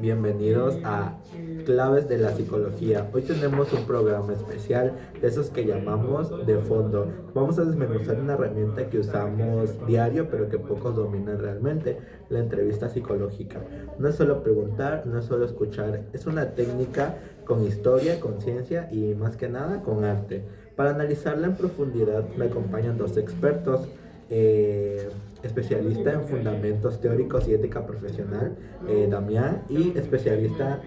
bienvenidos a Claves de la Psicología. Hoy tenemos un programa especial de esos que llamamos de fondo. Vamos a desmenuzar una herramienta que usamos diario pero que pocos dominan realmente, la entrevista psicológica. No es solo preguntar, no es solo escuchar, es una técnica con historia, con ciencia y más que nada con arte. Para analizarla en profundidad me acompañan dos expertos. eh, Especialista en fundamentos teóricos y ética profesional, Damián, y experta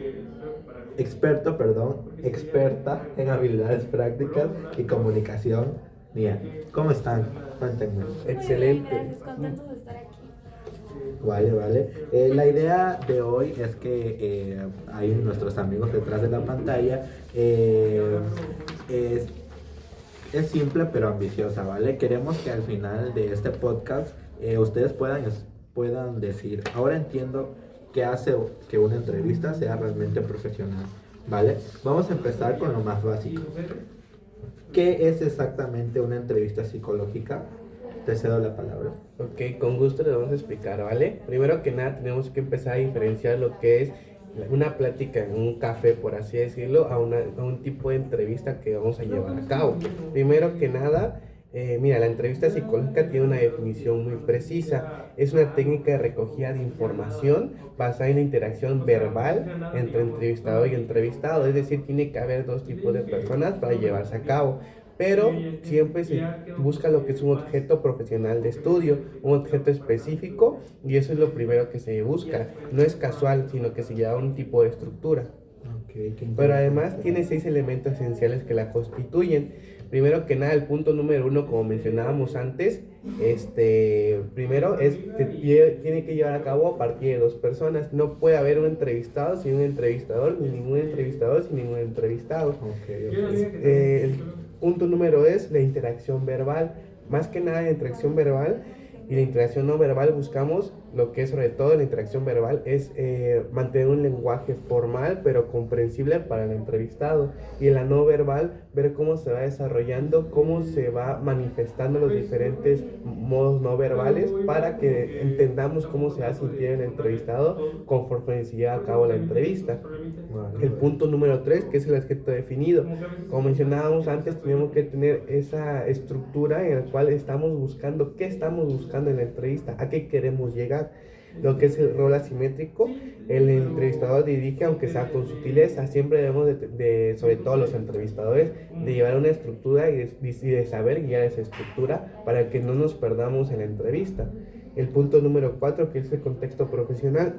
en habilidades prácticas y comunicación, Nia. ¿Cómo están? Cuéntenme. Excelente. Muy bien, gracias, contentos de estar aquí. Vale, vale. La idea de hoy es que hay nuestros amigos detrás de la pantalla. Es es simple pero ambiciosa, ¿vale? Queremos que al final de este podcast ustedes puedan decir, ahora entiendo qué hace que una entrevista sea realmente profesional, ¿vale? Vamos a empezar con lo más básico. ¿Qué es exactamente una entrevista psicológica? Te cedo la palabra. Ok, con gusto le vamos a explicar, ¿vale? Primero que nada tenemos que empezar a diferenciar lo que es una plática en un café, por así decirlo, a un tipo de entrevista que vamos a llevar a cabo. Primero que nada, mira, la entrevista psicológica tiene una definición muy precisa. Es una técnica de recogida de información basada en la interacción verbal entre entrevistador y entrevistado. Es decir, tiene que haber dos tipos de personas para llevarse a cabo. Pero siempre se busca lo que es un objeto profesional de estudio, un objeto específico, y eso es lo primero que se busca. No es casual, sino que se lleva un tipo de estructura. Okay, Pero además tiene 6 elementos esenciales que la constituyen. Primero que nada, el punto número 1, como mencionábamos antes, primero tiene que llevar a cabo a partir de dos personas. No puede haber un entrevistado sin un entrevistador, ni ningún entrevistador sin ningún entrevistado. Okay. El punto número es la interacción verbal. Más que nada, la interacción verbal y la interacción no verbal buscamos lo que es, sobre todo la interacción verbal, es mantener un lenguaje formal pero comprensible para el entrevistado, y en la no verbal ver cómo se va desarrollando, cómo se va manifestando los diferentes modos no verbales para que entendamos cómo se va a sentir el entrevistado conforme se lleva a cabo la entrevista. El punto número 3, que es el objeto definido. Como mencionábamos antes, tenemos que tener esa estructura en la cual estamos buscando, qué estamos buscando en la entrevista, a qué queremos llegar. Lo que es el rol asimétrico, el entrevistador dirige aunque sea con sutileza. Siempre debemos sobre todo los entrevistadores, de llevar una estructura y de saber guiar esa estructura para que no nos perdamos en la entrevista. El punto número 4, que es el contexto profesional,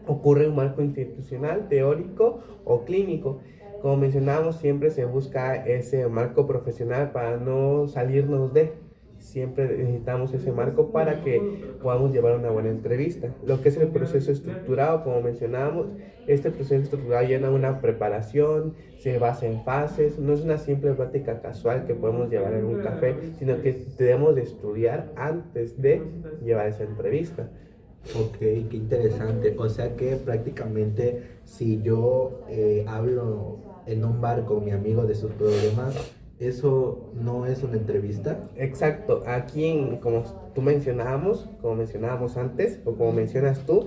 ocurre un marco institucional, teórico o clínico. Como mencionábamos, siempre se busca ese marco profesional para no salirnos de. Siempre necesitamos ese marco para que podamos llevar una buena entrevista. Lo que es el proceso estructurado, como mencionábamos, este proceso estructurado lleva una preparación, se basa en fases, no es una simple plática casual que podemos llevar en un café, sino que debemos de estudiar antes de llevar esa entrevista. Ok, qué interesante. O sea que prácticamente si yo hablo en un bar con mi amigo de sus problemas, eso no es una entrevista. Exacto, aquí como mencionábamos antes, o como mencionas tú,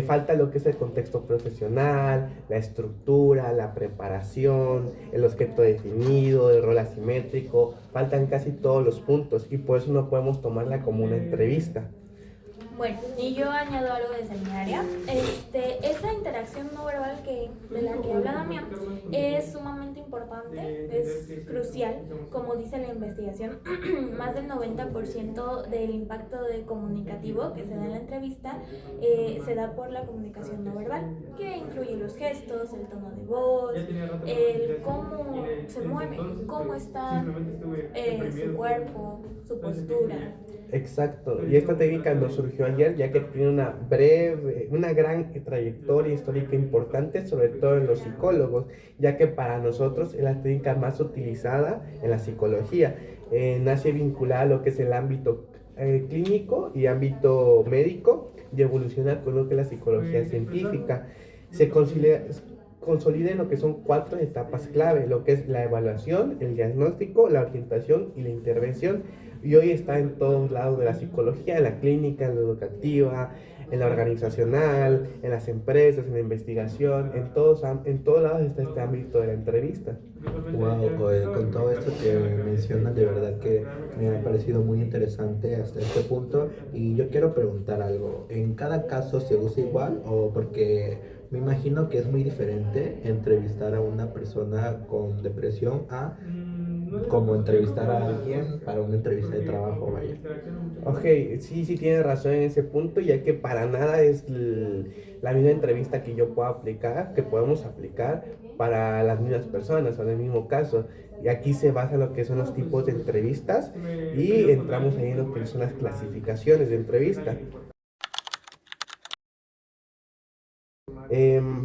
falta lo que es el contexto profesional, la estructura, la preparación, el objeto definido, el rol asimétrico, faltan casi todos los puntos y por eso no podemos tomarla como una entrevista. Bueno, y yo añado algo desde mi área. Esa interacción no verbal de la que habla Damián es sumamente importante, es crucial. Como dice la investigación, más del 90% del impacto comunicativo que se da en la entrevista se da por la comunicación no verbal, que incluye los gestos, el tono de voz, el cómo se mueve, cómo está su cuerpo, su postura. Exacto, y esta técnica nos surgió ayer ya que tiene una gran trayectoria histórica importante, sobre todo en los psicólogos, ya que para nosotros es la técnica más utilizada en la psicología. Nace vinculada a lo que es el ámbito clínico y ámbito médico, y evoluciona con lo que es la psicología científica. Se consolida en lo que son 4 etapas clave, lo que es la evaluación, el diagnóstico, la orientación y la intervención. Y hoy está en todos lados de la psicología, en la clínica, en la educativa, en la organizacional, en las empresas, en la investigación, en todos lados está este ámbito de la entrevista. Wow, con todo esto que mencionan, de verdad que me ha parecido muy interesante hasta este punto. Y yo quiero preguntar algo, ¿en cada caso se usa igual o porque me imagino que es muy diferente entrevistar a una persona con depresión a como entrevistar a alguien para una entrevista de trabajo, vaya? Ok, sí, sí tienes razón en ese punto, ya que para nada es la misma entrevista que yo puedo aplicar, que podemos aplicar para las mismas personas o en el mismo caso. Y aquí se basa en lo que son los tipos de entrevistas y entramos ahí en lo que son las clasificaciones de entrevista.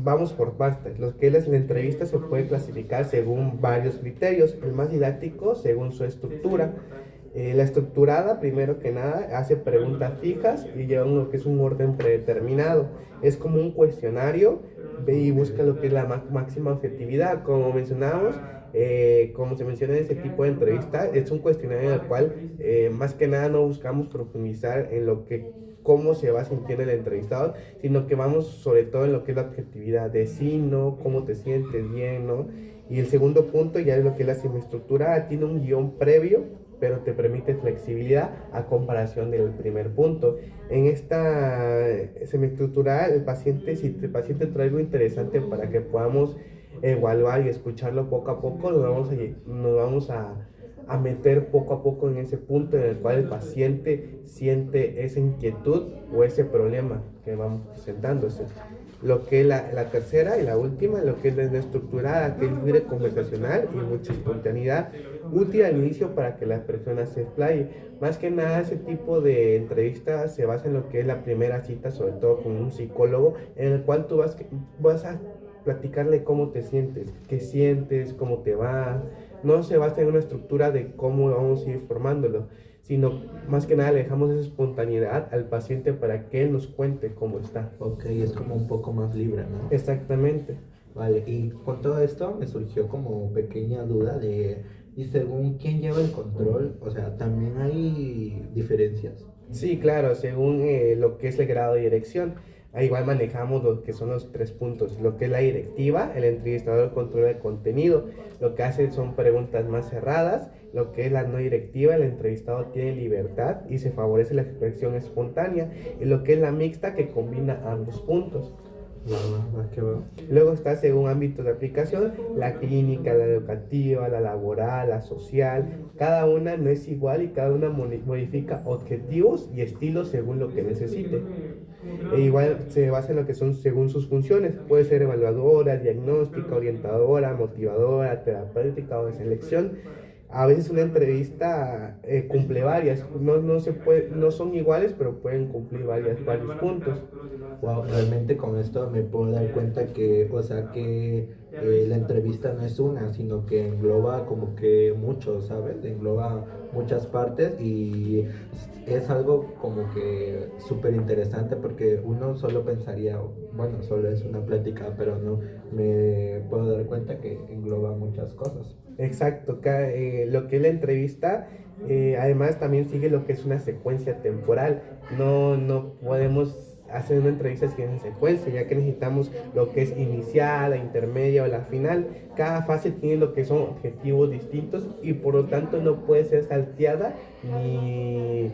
Vamos por partes. Lo que es la entrevista se puede clasificar según varios criterios. El más didáctico según su estructura. La estructurada, primero que nada, hace preguntas fijas y lleva lo que es un orden predeterminado. Es como un cuestionario y busca lo que es la máxima objetividad. Como mencionamos, como se menciona en ese tipo de entrevista, es un cuestionario en el cual más que nada no buscamos profundizar en lo que cómo se va sintiendo el entrevistado, sino que vamos sobre todo en lo que es la objetividad de sí, no, cómo te sientes bien, ¿no? Y el segundo punto ya es lo que es la semiestructura, tiene un guión previo, pero te permite flexibilidad a comparación del primer punto. En esta semiestructura, el paciente, si el paciente trae algo interesante para que podamos evaluar y escucharlo poco a poco, nos vamos a meter poco a poco en ese punto en el cual el paciente siente esa inquietud o ese problema que vamos presentándose. Lo que es la tercera y la última, lo que es la estructurada, que es libre conversacional y mucha espontaneidad, útil al inicio para que la persona se explaye. Más que nada, ese tipo de entrevistas se basa en lo que es la primera cita, sobre todo con un psicólogo, en el cual tú vas a platicarle cómo te sientes, cómo te va. No se basa en una estructura de cómo vamos a ir formándolo, sino más que nada le dejamos esa espontaneidad al paciente para que él nos cuente cómo está. Ok, es como un poco más libre, ¿no? Exactamente. Vale, y con todo esto me surgió como pequeña duda de, ¿y según quién lleva el control? O sea, ¿también hay diferencias? Sí, claro, según lo que es el grado de dirección. Ahí igual manejamos lo que son los 3 puntos. Lo que es la directiva, el entrevistador controla el contenido. Lo que hace son preguntas más cerradas. Lo que es la no directiva, el entrevistado tiene libertad y se favorece la expresión espontánea. Y lo que es la mixta, que combina ambos puntos. Va, que va. Luego está según ámbitos de aplicación, la clínica, la educativa, la laboral, la social. Cada una no es igual y cada una modifica objetivos y estilos según lo que necesite. E igual se basa en lo que son según sus funciones. Puede ser evaluadora, diagnóstica, orientadora, motivadora, terapéutica o de selección. A veces una entrevista cumple varias, no son iguales, pero pueden cumplir varios puntos. Wow, realmente con esto me puedo dar cuenta que, o sea, que la entrevista no es una, sino que engloba como que mucho, ¿sabes? Engloba muchas partes y es algo como que súper interesante porque uno solo pensaría, bueno, solo es una plática, pero no, me puedo dar cuenta que engloba muchas cosas. Exacto, lo que es la entrevista, además también sigue lo que es una secuencia temporal. No podemos hacer una entrevista sin secuencia, ya que necesitamos lo que es inicial, la intermedia o la final. Cada fase tiene lo que son objetivos distintos y por lo tanto no puede ser salteada ni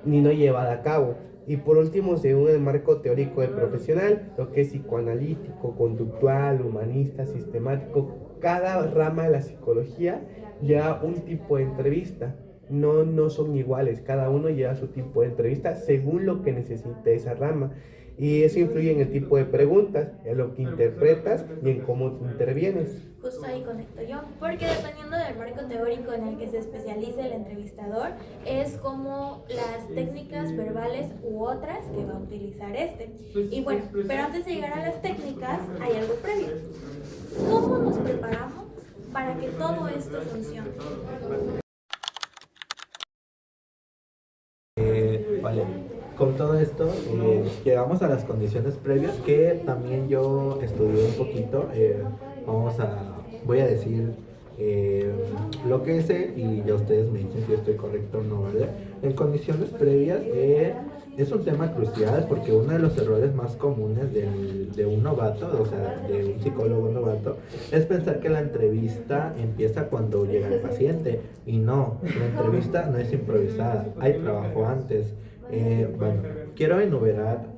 no llevada a cabo. Y por último, según el marco teórico del profesional, lo que es psicoanalítico, conductual, humanista, sistemático, cada rama de la psicología lleva un tipo de entrevista. No son iguales, cada uno lleva su tipo de entrevista según lo que necesite esa rama. Y eso influye en el tipo de preguntas, en lo que interpretas y en cómo intervienes. Justo ahí conecto yo, porque dependiendo del marco teórico en el que se especialice el entrevistador, es como las técnicas verbales u otras que va a utilizar este. Y bueno, pero antes de llegar a las técnicas, hay algo previo. ¿Cómo nos preparamos para que todo esto funcione? Vale, con todo esto llegamos a las condiciones previas que también yo estudié un poquito. Voy a decir lo que sé y ya ustedes me dicen si estoy correcto o no, ¿verdad? En condiciones previas es un tema crucial porque uno de los errores más comunes de un novato, o sea, de un psicólogo novato, es pensar que la entrevista empieza cuando llega el paciente. Y no, la entrevista no es improvisada, hay trabajo antes. Bueno, quiero enumerar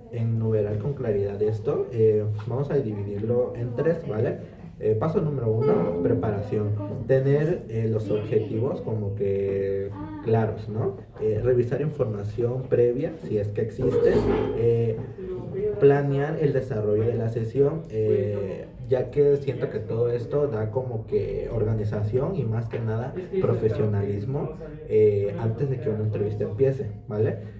con claridad esto. Vamos a dividirlo en tres, ¿vale? Paso número uno, preparación. Tener los objetivos como que claros, ¿no? Revisar información previa, si es que existe. eh, Planear el desarrollo de la sesión, ya que siento que todo esto da como que organización y más que nada profesionalismo antes de que una entrevista empiece, ¿vale?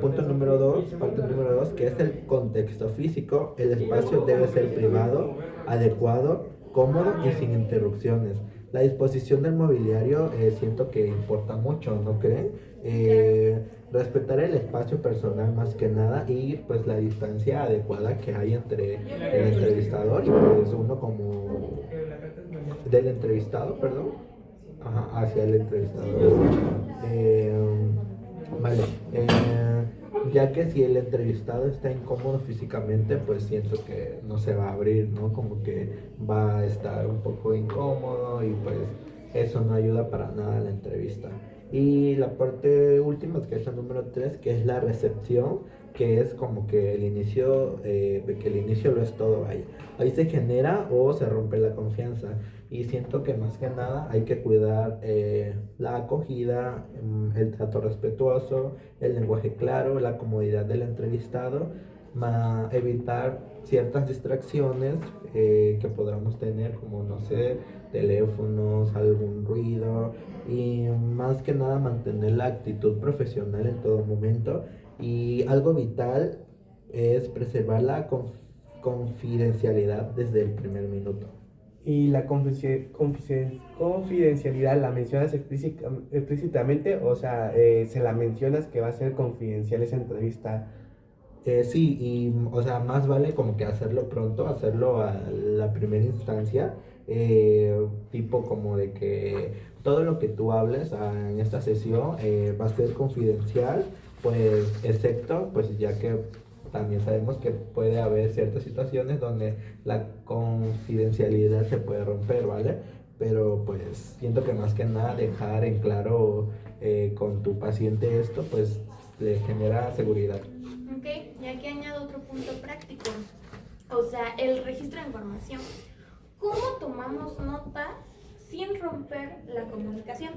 Punto número dos, parte número dos, que es el contexto físico. El espacio debe ser privado, adecuado, cómodo y sin interrupciones. La disposición del mobiliario siento que importa mucho, ¿no creen? Respetar el espacio personal más que nada y pues la distancia adecuada que hay entre el entrevistador y pues uno como del entrevistado, perdón, ajá, hacia el entrevistador. Eh, vale, ya que si el entrevistado está incómodo físicamente, pues siento que no se va a abrir, ¿no? Como que va a estar un poco incómodo y pues eso no ayuda para nada a la entrevista. Y la parte última, que es la número 3, que es la recepción, que es como que el inicio, de que el inicio lo es todo, vaya. Ahí se genera o se rompe la confianza. Y siento que más que nada hay que cuidar la acogida, el trato respetuoso, el lenguaje claro, la comodidad del entrevistado, evitar ciertas distracciones que podamos tener, como no sé, teléfonos, algún ruido, y más que nada mantener la actitud profesional en todo momento. Y algo vital es preservar la confidencialidad desde el primer minuto. Y la confidencialidad la mencionas explícitamente, o sea, se la mencionas que va a ser confidencial esa entrevista. Sí, y o sea, más vale como que hacerlo pronto, hacerlo a la primera instancia, tipo como de que todo lo que tú hables en esta sesión va a ser confidencial, pues excepto, pues ya que también sabemos que puede haber ciertas situaciones donde la confidencialidad se puede romper, ¿vale? Pero pues siento que más que nada dejar en claro con tu paciente esto, pues le genera seguridad. Ok, y aquí añado otro punto práctico, o sea, el registro de información. ¿Cómo tomamos notas sin romper la comunicación?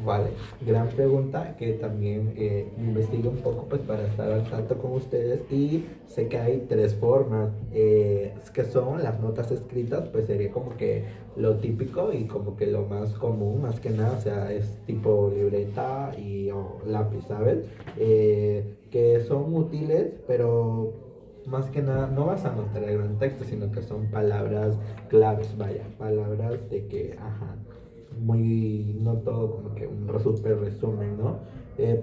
Vale, gran pregunta que también investigué un poco pues para estar al tanto con ustedes y sé que hay tres formas que son las notas escritas, pues sería como que lo típico y como que lo más común, más que nada, o sea, es tipo libreta y o lápiz, ¿sabes? Que son útiles, pero más que nada no vas a anotar el gran texto, sino que son palabras claves, vaya, palabras de que, ajá, muy, no todo como que un súper resumen, ¿no?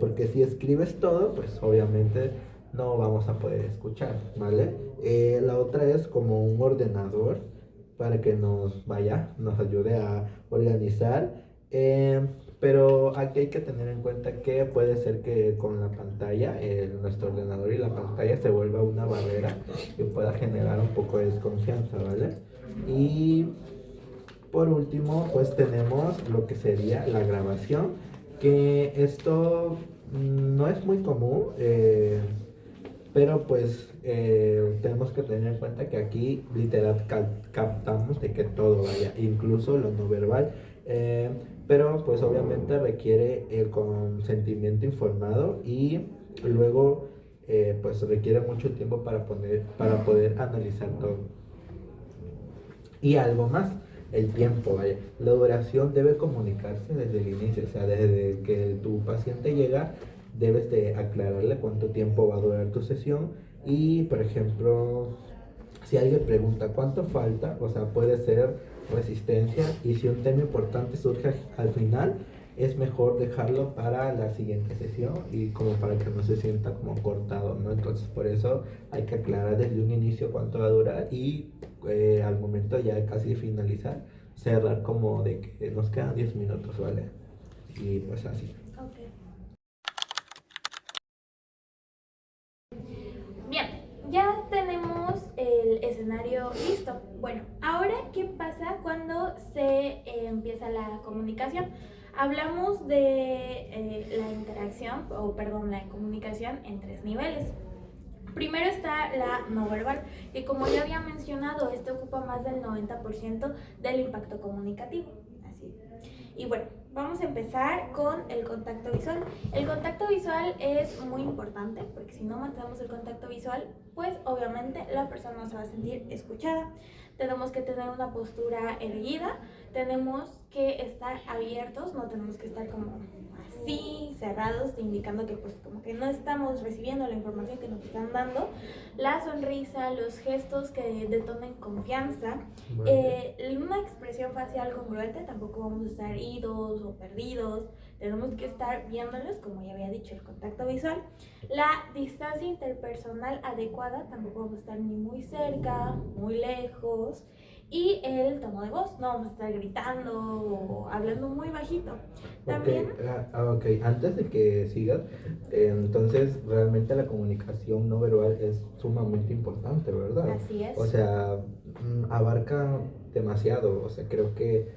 Porque si escribes todo, pues obviamente no vamos a poder escuchar, ¿vale? La otra es como un ordenador para que nos ayude a organizar. Pero aquí hay que tener en cuenta que puede ser que con la pantalla, nuestro ordenador y la pantalla se vuelva una barrera que pueda generar un poco de desconfianza, ¿vale? Y por último, pues tenemos lo que sería la grabación, que esto no es muy común, pero pues tenemos que tener en cuenta que aquí literal captamos de que todo vaya, incluso lo no verbal, eh, pero pues obviamente requiere el consentimiento informado y luego pues requiere mucho tiempo para poder analizar todo. Y algo más, el tiempo, vaya. La duración debe comunicarse desde el inicio, o sea, desde que tu paciente llega, debes de aclararle cuánto tiempo va a durar tu sesión y, por ejemplo, si alguien pregunta cuánto falta, o sea, puede ser resistencia y si un tema importante surge al final, es mejor dejarlo para la siguiente sesión y como para que no se sienta como cortado, ¿no? Entonces por eso hay que aclarar desde un inicio cuánto va a durar y al momento ya de casi finalizar, cerrar como de que nos quedan 10 minutos, ¿vale? Y pues así. Ok. Listo. Bueno, ahora, ¿qué pasa cuando se empieza la comunicación? Hablamos de la interacción, o perdón, la comunicación en 3 niveles. Primero está la no verbal, que como ya había mencionado, este ocupa más del 90% del impacto comunicativo. Así. Y bueno, vamos a empezar con el contacto visual. El contacto visual es muy importante porque si no mantenemos el contacto visual, pues obviamente la persona no se va a sentir escuchada. Tenemos que tener una postura erguida, tenemos que estar abiertos, no tenemos que estar como así, cerrados, indicando que pues como que no estamos recibiendo la información que nos están dando. La sonrisa, los gestos que detonen confianza, una expresión facial congruente, tampoco vamos a estar idos o perdidos, tenemos que estar viéndolos, como ya había dicho, el contacto visual. La distancia interpersonal adecuada, tampoco vamos a estar ni muy cerca, muy lejos. Y el tono de voz, no vamos a estar gritando o hablando muy bajito. También... Ok, antes de que sigas, entonces realmente la comunicación no verbal es sumamente importante, ¿verdad? Así es. O sea, abarca demasiado, o sea, creo que,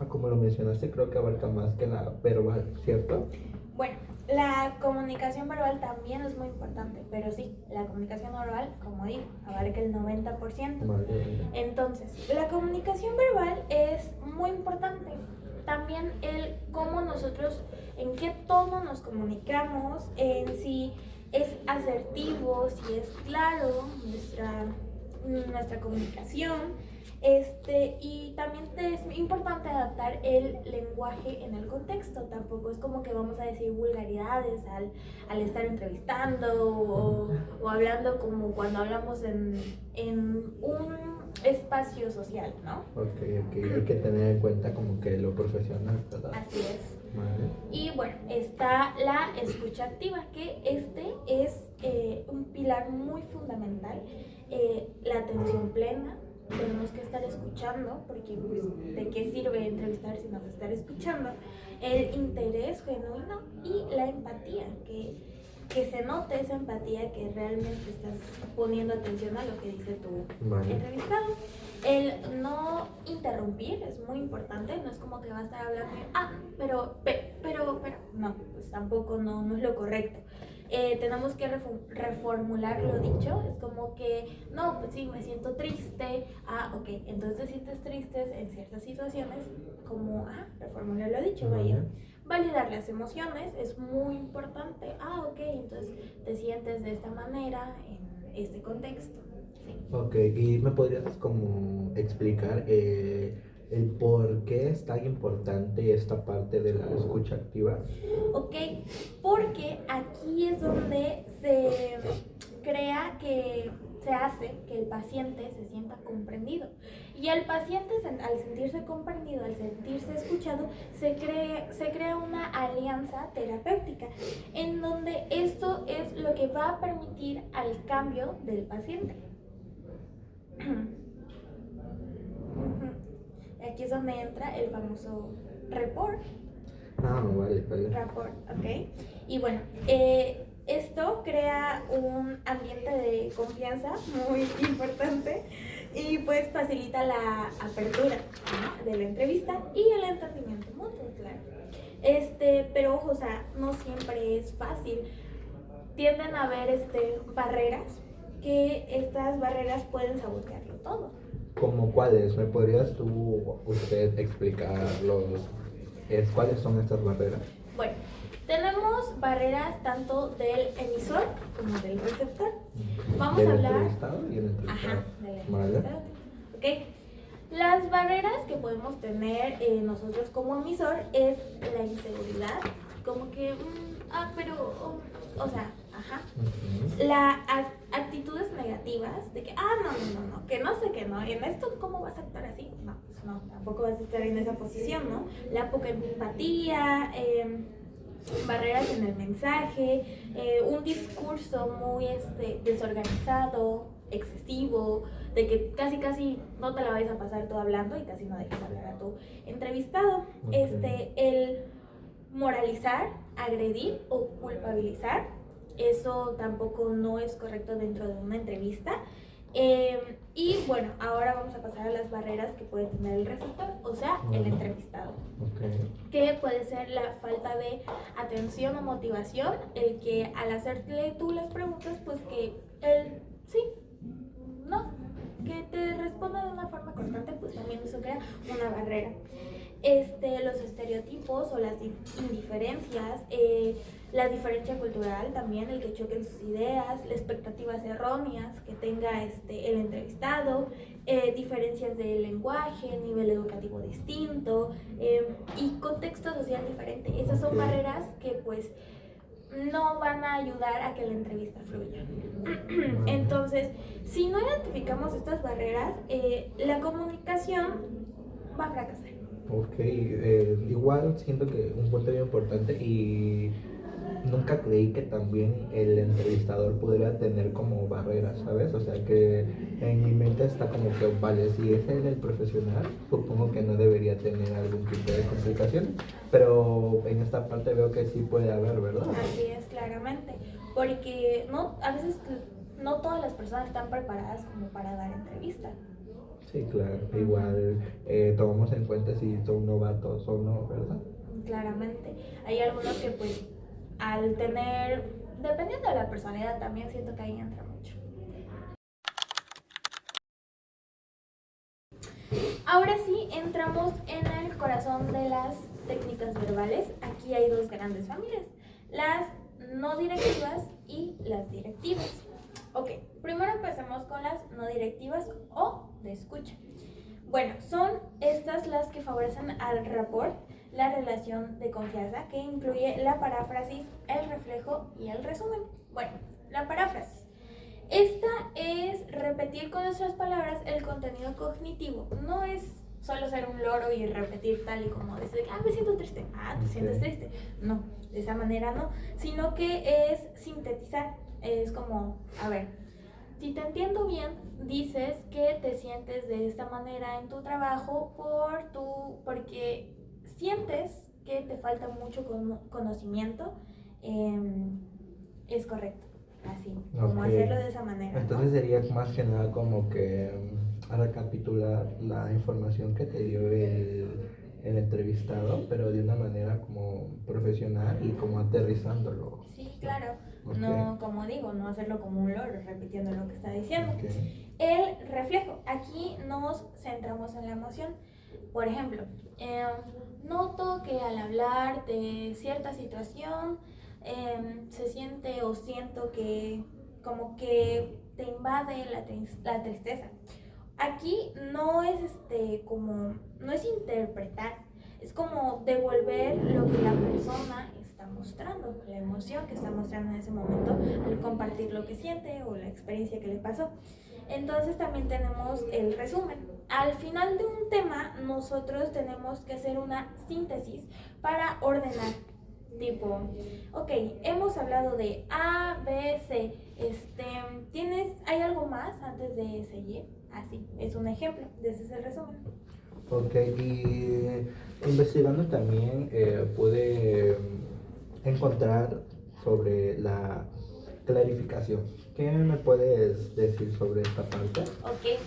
como lo mencionaste, creo que abarca más que la verbal, ¿cierto? Bueno, la comunicación verbal también es muy importante, pero sí, la comunicación no verbal, como digo, abarca el 90%. Vale. Entonces, la comunicación verbal es muy importante. También el cómo nosotros, en qué tono nos comunicamos, en si es asertivo, si es claro nuestra comunicación. Y también es importante adaptar el lenguaje en el contexto. Tampoco es como que vamos a decir vulgaridades al estar entrevistando o hablando como cuando hablamos en un espacio social, ¿no? Ok, hay que tener en cuenta como que lo profesional, ¿verdad? Así es. Vale. Y bueno, está la escucha activa, que es un pilar muy fundamental. La atención plena. Tenemos que estar escuchando, porque pues, ¿de qué sirve entrevistar si no estar escuchando? El interés genuino y la empatía, que se note esa empatía, que realmente estás poniendo atención a lo que dice tu entrevistado. El no interrumpir es muy importante, no es como que va a estar hablando y, pero, no, pues tampoco no es lo correcto. Tenemos que reformular lo dicho, es como que, no, pues sí, me siento triste, ok, entonces te sientes triste en ciertas situaciones, como, reformular lo dicho, vaya. Validar las emociones es muy importante, ok, entonces te sientes de esta manera en este contexto. Sí. Ok, ¿y me podrías como explicar el por qué es tan importante esta parte de la escucha activa? Ok, porque aquí es donde se hace que el paciente se sienta comprendido. Y el paciente, al sentirse comprendido, al sentirse escuchado, se crea una alianza terapéutica, en donde esto es lo que va a permitir al cambio del paciente. Aquí es donde entra el famoso rapport. Vale. Rapport, ok. Y bueno, esto crea un ambiente de confianza muy importante y pues facilita la apertura, ¿no?, de la entrevista y el entendimiento mutuo, claro. Pero ojo, o sea, no siempre es fácil. Tienden a haber barreras, que estas barreras pueden sabotearlo todo. ¿Cómo cuáles? ¿Me podrías usted explicar cuáles son estas barreras? Bueno, tenemos barreras tanto del emisor como del receptor. Vamos a hablar... ¿Del entrevistado y el entrevistado? Del entrevistado. Ok. Las barreras que podemos tener nosotros como emisor es la inseguridad, como que, las actitudes negativas de que, no, que no sé qué, no, en esto, ¿cómo vas a actuar así? No, pues no, tampoco vas a estar en esa posición, ¿no? La poca empatía, barreras en el mensaje, un discurso muy desorganizado, excesivo, de que casi no te la vais a pasar tú hablando y casi no dejas hablar a tu entrevistado. El moralizar, agredir o culpabilizar, eso tampoco no es correcto dentro de una entrevista. Y bueno, ahora vamos a pasar a las barreras que puede tener el receptor, o sea, el entrevistado. Que puede ser la falta de atención o motivación, el que al hacerle tú las preguntas, pues que él, sí, no, que te responda de una forma constante, pues también eso crea una barrera. Los estereotipos o las indiferencias, la diferencia cultural también, el que choquen sus ideas, las expectativas erróneas que tenga el entrevistado, diferencias de lenguaje, nivel educativo distinto, y contexto social diferente. Esas son barreras que pues no van a ayudar a que la entrevista fluya. Entonces, si no identificamos estas barreras, la comunicación va a fracasar. Ok, igual siento que un punto bien importante y nunca creí que también el entrevistador pudiera tener como barreras, ¿sabes? O sea que en mi mente está como que, vale, si es él el profesional, supongo que no debería tener algún tipo de complicación, pero en esta parte veo que sí puede haber, ¿verdad? Así es, claramente, porque no, a veces no todas las personas están preparadas como para dar entrevista. Sí, claro, igual tomamos en cuenta si son novatos o no, ¿verdad? Claramente, hay algunos que pues al tener, dependiendo de la personalidad también siento que ahí entra mucho. Ahora sí, entramos en el corazón de las técnicas verbales. Aquí hay dos grandes familias, las no directivas y las directivas. Ok, primero empecemos con las no directivas o de escucha. Bueno, son estas las que favorecen al rapport, la relación de confianza, que incluye la paráfrasis, el reflejo y el resumen. Bueno, la paráfrasis. Esta es repetir con nuestras palabras el contenido cognitivo. No es solo ser un loro y repetir tal y como decir, me siento triste. Te sientes triste. No, de esa manera no. Sino que es sintetizar. Es como, a ver, si te entiendo bien, dices que te sientes de esta manera en tu trabajo porque sientes que te falta mucho conocimiento. Es correcto. Así, como hacerlo de esa manera. Entonces ¿no? sería más que nada como que a recapitular la información que te dio el entrevistado, pero de una manera como profesional y como aterrizándolo. Sí, claro. Okay. No, como digo, no hacerlo como un loro, repitiendo lo que está diciendo. Okay. El reflejo. Aquí nos centramos en la emoción. Por ejemplo, noto que al hablar de cierta situación, se siente o siento que como que te invade la tristeza. Aquí no es no es interpretar, es como devolver lo que la persona está mostrando, la emoción que está mostrando en ese momento al compartir lo que siente o la experiencia que le pasó. Entonces también tenemos el resumen. Al final de un tema nosotros tenemos que hacer una síntesis para ordenar. Tipo, ok, hemos hablado de A, B, C. ¿Hay algo más antes de seguir? Así, es un ejemplo, de ese es el resumen. Ok, y investigando también pude encontrar sobre la clarificación. ¿Qué me puedes decir sobre esta parte? Ok,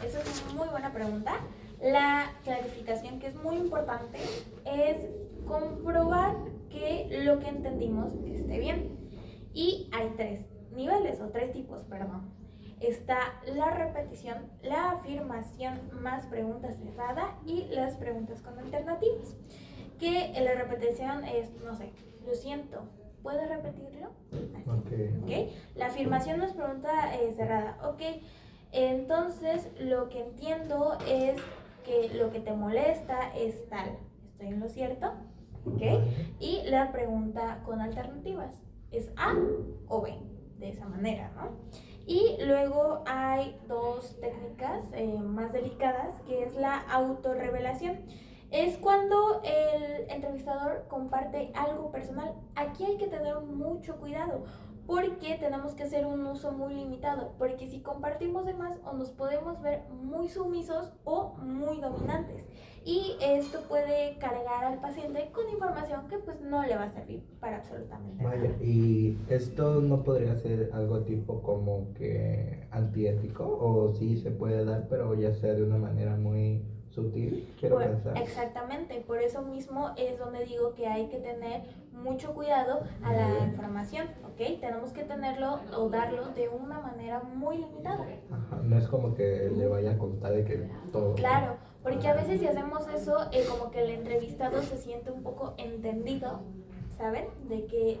esa es una muy buena pregunta. La clarificación, que es muy importante, es comprobar que lo que entendimos esté bien. Y hay tres niveles o tres tipos, perdón. Está la repetición, la afirmación más pregunta cerrada y las preguntas con alternativas. Que la repetición es, no sé, lo siento, ¿puedes repetirlo? Así. Okay. La afirmación nos pregunta cerrada. Ok, entonces lo que entiendo es que lo que te molesta es tal. ¿Estoy en lo cierto? Ok. Y la pregunta con alternativas es A o B. De esa manera, ¿no? Y luego hay dos técnicas más delicadas, que es la autorrevelación. Es cuando el entrevistador comparte algo personal. Aquí hay que tener mucho cuidado, porque tenemos que hacer un uso muy limitado, porque si compartimos de más o nos podemos ver muy sumisos o muy dominantes, y esto puede cargar al paciente con información que pues no le va a servir para absolutamente nada. Vaya, y esto no podría ser algo tipo como que antiético, o sí se puede dar, pero ya sea de una manera muy sutil, quiero pensar. Exactamente, por eso mismo es donde digo que hay que tener mucho cuidado a la información, ¿ok? Tenemos que tenerlo o darlo de una manera muy limitada. Ajá, no es como que le vaya a contar de que todo. Claro, porque a veces si hacemos eso, como que el entrevistado se siente un poco entendido, ¿saben? De que,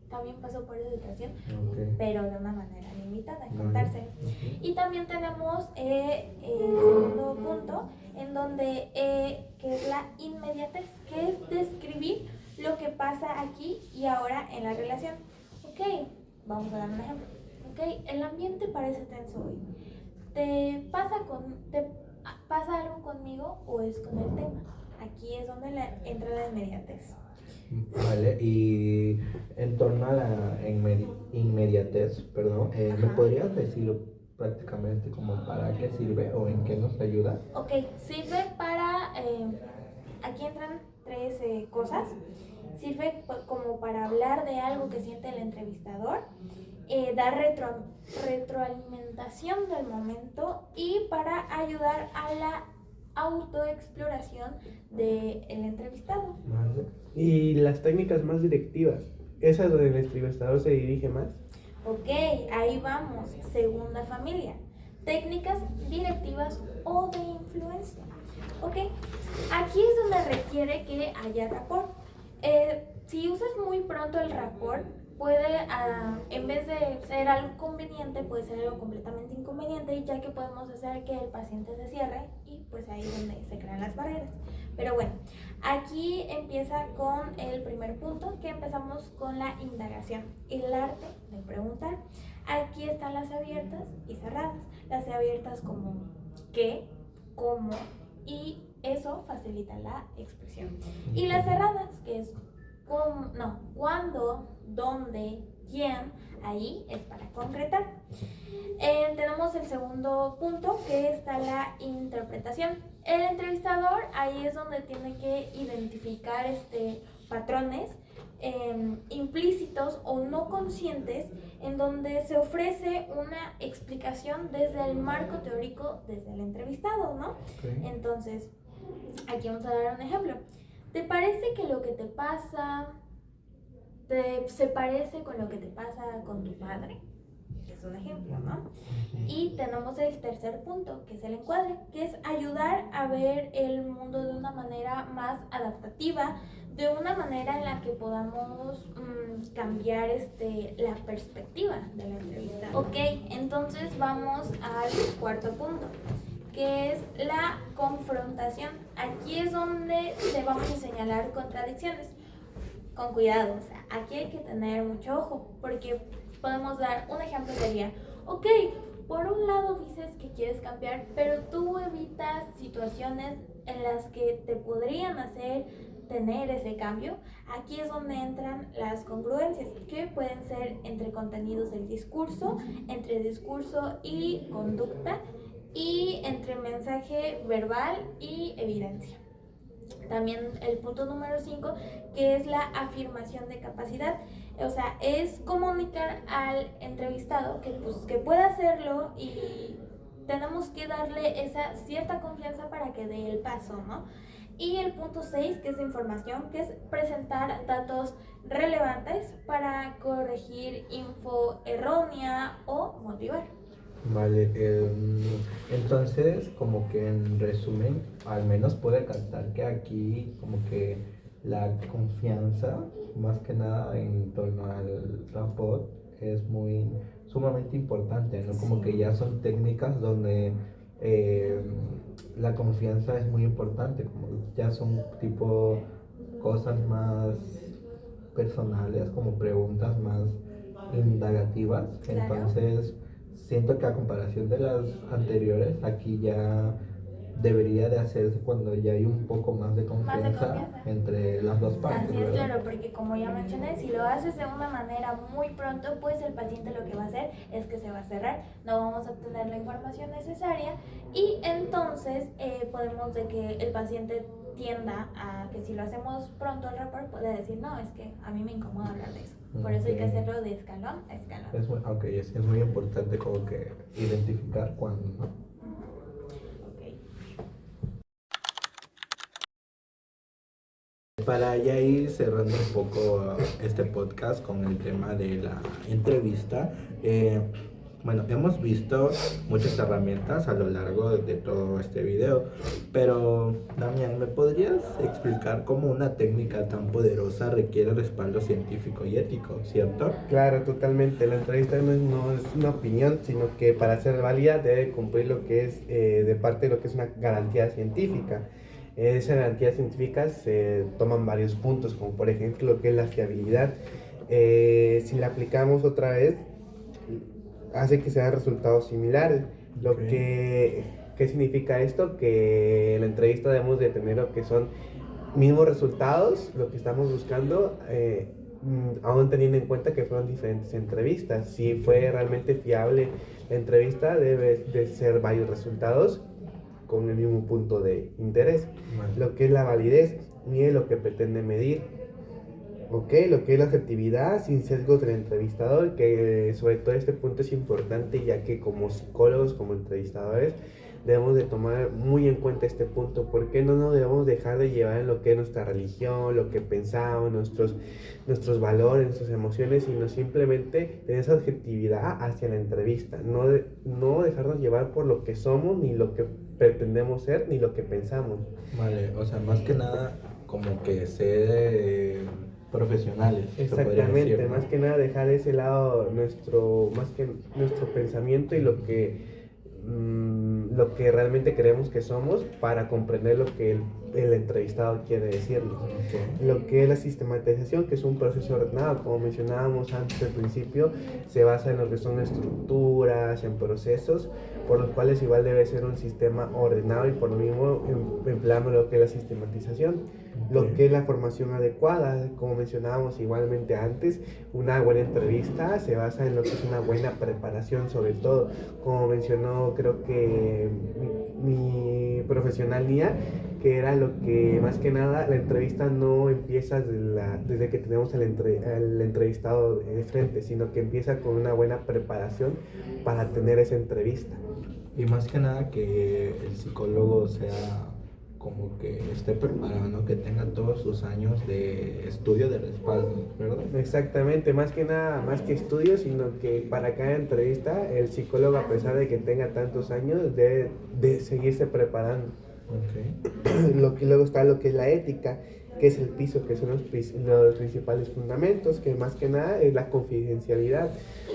también pasó por esa situación, Okay. pero de una manera limitada, Vale. contarse. Y también tenemos el segundo punto, en donde, que es la inmediatez, que es describir lo que pasa aquí y ahora en la relación. Ok, vamos a dar un ejemplo. Ok, el ambiente parece tenso hoy. ¿Te pasa algo conmigo o es con el tema? Aquí es donde entra la inmediatez. Vale, y en torno a la inmediatez, perdón, ¿me podrías decir prácticamente como para qué sirve o en qué nos ayuda? Ok, sirve para, aquí entran tres cosas. Sirve como para hablar de algo que siente el entrevistador, dar retroalimentación del momento y para ayudar a la autoexploración del entrevistado. Vale. Y las técnicas más directivas, esas donde el entrevistador se dirige más. Ok, ahí vamos. Segunda familia. Técnicas directivas o de influencia. Ok, aquí es donde requiere que haya rapport. Si usas muy pronto el rapport, puede, en vez de ser algo conveniente, puede ser algo completamente inconveniente, ya que podemos hacer que el paciente se cierre y pues ahí es donde se crean las barreras. Pero bueno, aquí empieza con el primer punto, que empezamos con la indagación, el arte de preguntar. Aquí están las abiertas y cerradas. Las abiertas como qué, cómo, y eso facilita la expresión. Y las cerradas, que es cuándo, dónde, quién, ahí es para concretar. Tenemos el segundo punto, que está la interpretación. El entrevistador ahí es donde tiene que identificar patrones implícitos o no conscientes, en donde se ofrece una explicación desde el marco teórico, desde el entrevistado, ¿no? Okay. Entonces, aquí vamos a dar un ejemplo. ¿Te parece que lo que te pasa se parece con lo que te pasa con tu padre? Es un ejemplo, ¿no? Y tenemos el tercer punto, que es el encuadre, que es ayudar a ver el mundo de una manera más adaptativa, de una manera en la que podamos cambiar la perspectiva de la entrevista. Ok, entonces vamos al cuarto punto, que es la confrontación. Aquí es donde se vamos a señalar contradicciones. Con cuidado, o sea, aquí hay que tener mucho ojo, porque podemos dar un ejemplo, sería, ok, por un lado dices que quieres cambiar, pero tú evitas situaciones en las que te podrían hacer tener ese cambio. Aquí es donde entran las congruencias, que pueden ser entre contenidos del discurso, entre discurso y conducta, y entre mensaje verbal y evidencia. También el punto número 5, que es la afirmación de capacidad. O sea, es comunicar al entrevistado que puede hacerlo, y tenemos que darle esa cierta confianza para que dé el paso, ¿no? Y el punto 6, que es información, que es presentar datos relevantes para corregir info errónea o motivar. Vale, entonces como que en resumen, al menos puede captar que aquí como que la confianza, más que nada en torno al rapport, es muy sumamente importante, ¿no? Como que ya son técnicas donde la confianza es muy importante, como ya son tipo cosas más personales, como preguntas más indagativas. Claro. Entonces siento que a comparación de las anteriores, aquí ya debería de hacerse cuando ya hay un poco más de Más de confianza confianza. entre las dos partes, Así es, ¿verdad? claro, porque como ya mencioné, si lo haces de una manera muy pronto, pues el paciente lo que va a hacer es que se va a cerrar, no vamos a obtener la información necesaria y entonces podemos de que el paciente tienda a que si lo hacemos pronto el report puede decir, no, es que a mí me incomoda hablar de eso. Por eso hay que Ok. hacerlo de escalón a escalón. Ok, es muy importante como que identificar cuándo, ¿no? Ok. Para ya ir cerrando un poco este podcast con el tema de la entrevista, bueno, hemos visto muchas herramientas a lo largo de todo este video, pero Damián, ¿me podrías explicar cómo una técnica tan poderosa requiere respaldo científico y ético, cierto? Claro, totalmente. La entrevista no es una opinión, sino que para ser válida debe cumplir lo que es de parte de lo que es una garantía científica. Esa garantía científica se toman varios puntos, como por ejemplo lo que es la fiabilidad. Si la aplicamos otra vez, hace que sean resultados similares. Lo Ok. que, ¿qué significa esto? Que en la entrevista debemos de tener lo que son mismos resultados, lo que estamos buscando, aún teniendo en cuenta que fueron diferentes entrevistas. Si fue realmente fiable la entrevista, debe de ser varios resultados con el mismo punto de interés. Vale. Lo que es la validez, mide lo que pretende medir. Ok, lo que es la asertividad sin sesgos del entrevistador, que sobre todo este punto es importante ya que como psicólogos, como entrevistadores, debemos de tomar muy en cuenta este punto, porque no nos debemos dejar de llevar en lo que es nuestra religión, lo que pensamos, nuestros valores, nuestras emociones, sino simplemente tener esa objetividad hacia la entrevista, no dejarnos llevar por lo que somos, ni lo que pretendemos ser, ni lo que pensamos. Vale, o sea, más que nada como que ser profesionales, se podría decir, Exactamente, ¿no? más que nada dejar de ese lado más que nuestro pensamiento y lo que realmente creemos que somos para comprender lo que el entrevistado quiere decirnos. Ok. Lo que es la sistematización, que es un proceso ordenado, como mencionábamos antes al principio, se basa en lo que son estructuras, en procesos, por los cuales igual debe ser un sistema ordenado y por lo mismo empleamos lo que es la sistematización. Lo que es la formación adecuada, como mencionábamos igualmente antes, una buena entrevista se basa en lo que es una buena preparación, sobre todo, como mencionó creo que mi profesional Nia, que era lo que más que nada la entrevista no empieza desde que tenemos al entrevistado de frente, sino que empieza con una buena preparación para tener esa entrevista. Y más que nada que el psicólogo sea como que esté preparado, ¿no? Que tenga todos sus años de estudio de respaldo, ¿verdad? Exactamente, más que nada, más que estudios, sino que para cada entrevista el psicólogo, a pesar de que tenga tantos años, debe de seguirse preparando. Ok. Lo que luego está lo que es la ética, que es el piso, que son los principales fundamentos, que más que nada es la confidencialidad.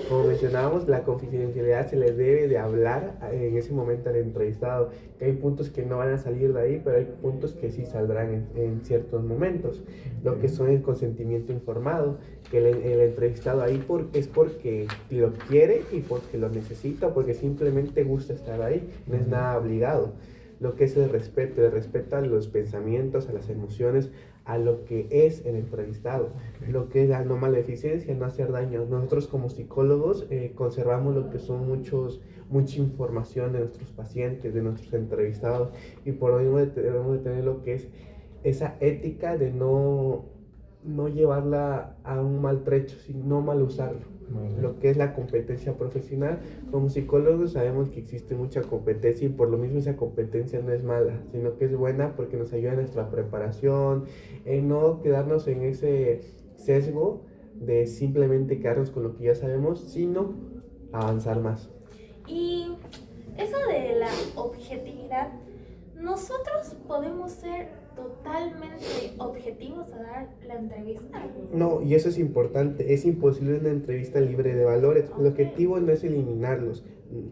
Como mencionábamos, la confidencialidad se le debe de hablar en ese momento al entrevistado, que hay puntos que no van a salir de ahí, pero hay puntos que sí saldrán en ciertos momentos. Lo que son el consentimiento informado, que el entrevistado ahí es porque lo quiere y porque lo necesita, porque simplemente gusta estar ahí, no es nada obligado. Lo que es el respeto a los pensamientos, a las emociones, a lo que es el entrevistado. Okay. Lo que es la no maleficencia, no hacer daño. Nosotros como psicólogos conservamos lo que son mucha información de nuestros pacientes, de nuestros entrevistados, y por lo mismo debemos de tener lo que es esa ética de no llevarla a un maltrecho, sino no mal usarlo. Vale. Lo que es la competencia profesional, como psicólogos sabemos que existe mucha competencia y por lo mismo esa competencia no es mala, sino que es buena porque nos ayuda en nuestra preparación, en no quedarnos en ese sesgo de simplemente quedarnos con lo que ya sabemos, sino avanzar más. Y eso de la objetividad, nosotros podemos ser totalmente objetivos a dar la entrevista. No, y eso es importante, es imposible una entrevista libre de valores. El objetivo no es eliminarlos,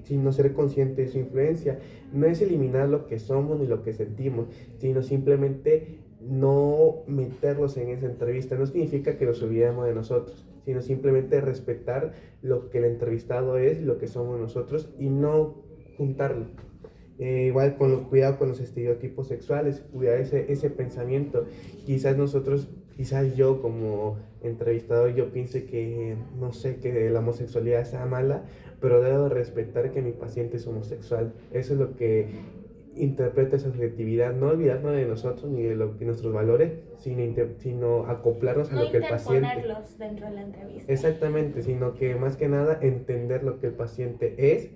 sino ser consciente de su influencia. No es eliminar lo que somos ni lo que sentimos, sino simplemente no meterlos en esa entrevista. No significa que nos olvidemos de nosotros, sino simplemente respetar lo que el entrevistado es, lo que somos nosotros y no juntarlo. Igual con cuidado con los estereotipos sexuales, cuidar ese pensamiento. Quizás yo como entrevistador, yo piense que, no sé, que la homosexualidad sea mala, pero debo respetar que mi paciente es homosexual. Eso es lo que interpreta esa subjetividad, no olvidarnos de nosotros ni de nuestros valores, sino acoplarnos a No lo que el paciente... interponerlos dentro de la entrevista. Exactamente, sino que más que nada entender lo que el paciente es,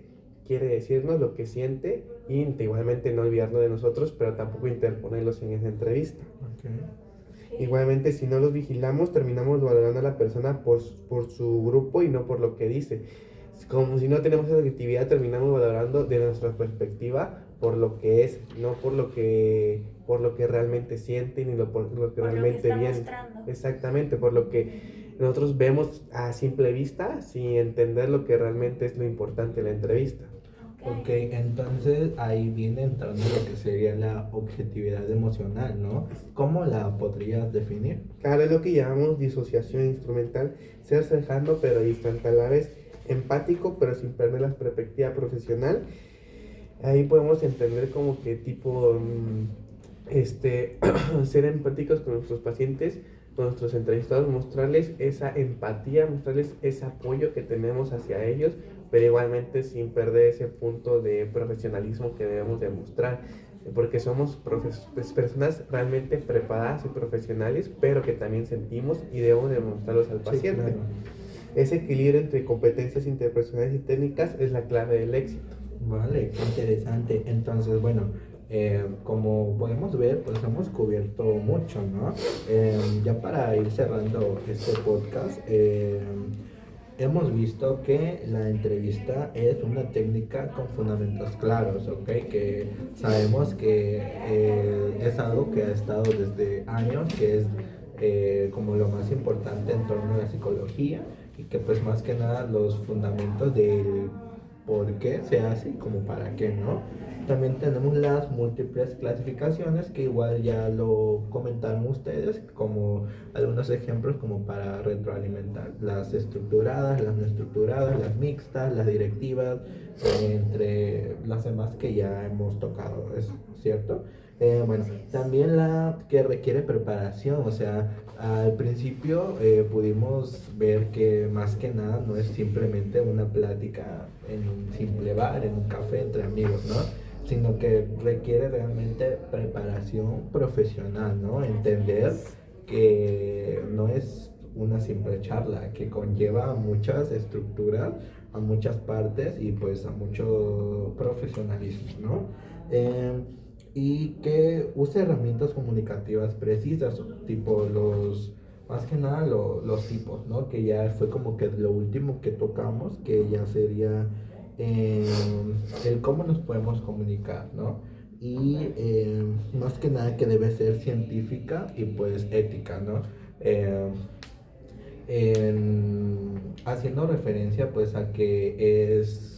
quiere decirnos lo que siente y igualmente no olvidarlo de nosotros, pero tampoco interponerlos en esa entrevista. Okay. Sí. Igualmente, si no los vigilamos, terminamos valorando a la persona por su grupo y no por lo que dice. Como si no tenemos esa objetividad, terminamos valorando de nuestra perspectiva por lo que es, no por lo que realmente siente ni por lo que Por lo que realmente está viene. mostrando. Exactamente, por lo que nosotros vemos a simple vista sin entender lo que realmente es lo importante de la entrevista. Ok, entonces ahí viene entrando lo que sería la objetividad emocional, ¿no? ¿Cómo la podrías definir? Claro, es lo que llamamos disociación instrumental, ser cercano pero distante a la vez, empático pero sin perder la perspectiva profesional. Ahí podemos entender como que tipo, ser empáticos con nuestros pacientes, con nuestros entrevistados, mostrarles esa empatía, mostrarles ese apoyo que tenemos hacia ellos, pero igualmente sin perder ese punto de profesionalismo que debemos demostrar, porque somos personas realmente preparadas y profesionales, pero que también sentimos y debemos demostrarlos al paciente. Sí, claro. Ese equilibrio entre competencias interpersonales y técnicas es la clave del éxito. Vale, qué interesante. Entonces, bueno, como podemos ver, pues hemos cubierto mucho, ¿no? Ya para ir cerrando este podcast, hemos visto que la entrevista es una técnica con fundamentos claros, ¿ok? Que sabemos que es algo que ha estado desde años, que es como lo más importante en torno a la psicología y que pues más que nada los fundamentos del por qué se hace y como para qué, ¿no? También tenemos las múltiples clasificaciones que igual ya lo comentaron ustedes, como algunos ejemplos como para retroalimentar. Las estructuradas, las no estructuradas, las mixtas, las directivas, entre las demás que ya hemos tocado, ¿es cierto? Bueno, también la que requiere preparación, o sea, al principio pudimos ver que más que nada no es simplemente una plática en un simple bar, en un café entre amigos, ¿no? Sino que requiere realmente preparación profesional, ¿no? Entender que no es una simple charla, que conlleva a muchas estructuras, a muchas partes y pues a mucho profesionalismo, ¿no? Y que use herramientas comunicativas precisas, tipo más que nada los tipos, ¿no? Que ya fue como que lo último que tocamos, que ya sería el cómo nos podemos comunicar, ¿no? Y más que nada que debe ser científica y pues ética, ¿no? Haciendo referencia pues a que es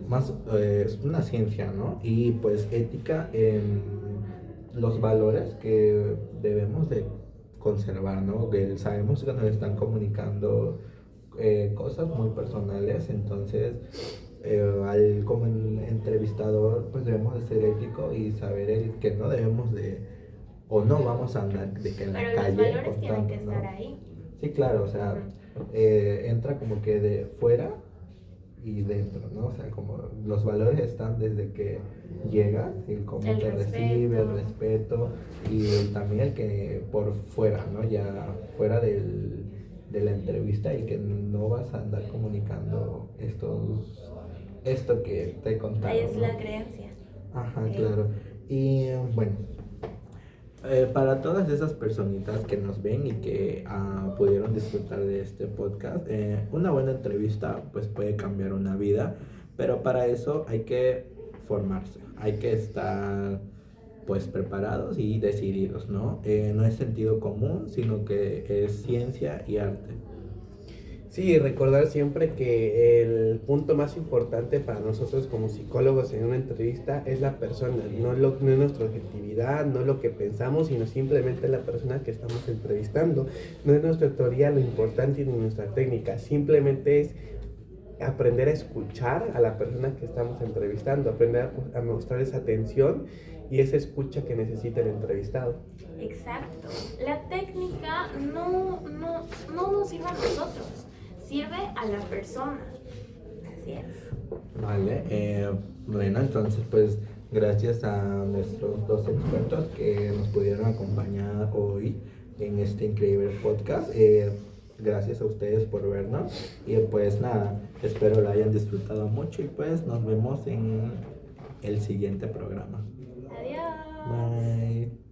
más es una ciencia, ¿no? Y pues ética en los valores que debemos de conservar, ¿no? Que sabemos que nos están comunicando cosas muy personales, entonces como entrevistador pues debemos de ser ético y saber que no debemos de o no vamos a andar de que en Pero la los calle valores tienen que contando, estar ¿no? ahí. Sí, claro, o sea, entra como que de fuera y dentro, ¿no? O sea, como los valores están desde que llegas, el cómo El te respeto. recibe, el respeto y también el que por fuera, ¿no? Ya fuera de la entrevista y que no vas a andar comunicando esto que te he contado, Ahí es ¿no? la creencia. Ajá, Ok. claro. Y bueno, para todas esas personitas que nos ven y que pudieron disfrutar de este podcast, una buena entrevista pues puede cambiar una vida, pero para eso hay que formarse, hay que estar pues preparados y decididos, ¿no? No es sentido común, sino que es ciencia y arte. Sí, recordar siempre que el punto más importante para nosotros como psicólogos en una entrevista es la persona, no es nuestra objetividad, no lo que pensamos, sino simplemente la persona que estamos entrevistando. No es nuestra teoría lo importante ni nuestra técnica, simplemente es aprender a escuchar a la persona que estamos entrevistando, aprender a mostrar esa atención y esa escucha que necesita el entrevistado. Exacto. La técnica no nos sirve a nosotros, sirve a la persona. Así es. Vale, bueno, entonces pues gracias a nuestros dos expertos que nos pudieron acompañar hoy en este increíble podcast. Gracias a ustedes por vernos y pues nada, espero lo hayan disfrutado mucho y pues nos vemos en el siguiente programa. Adiós. Bye.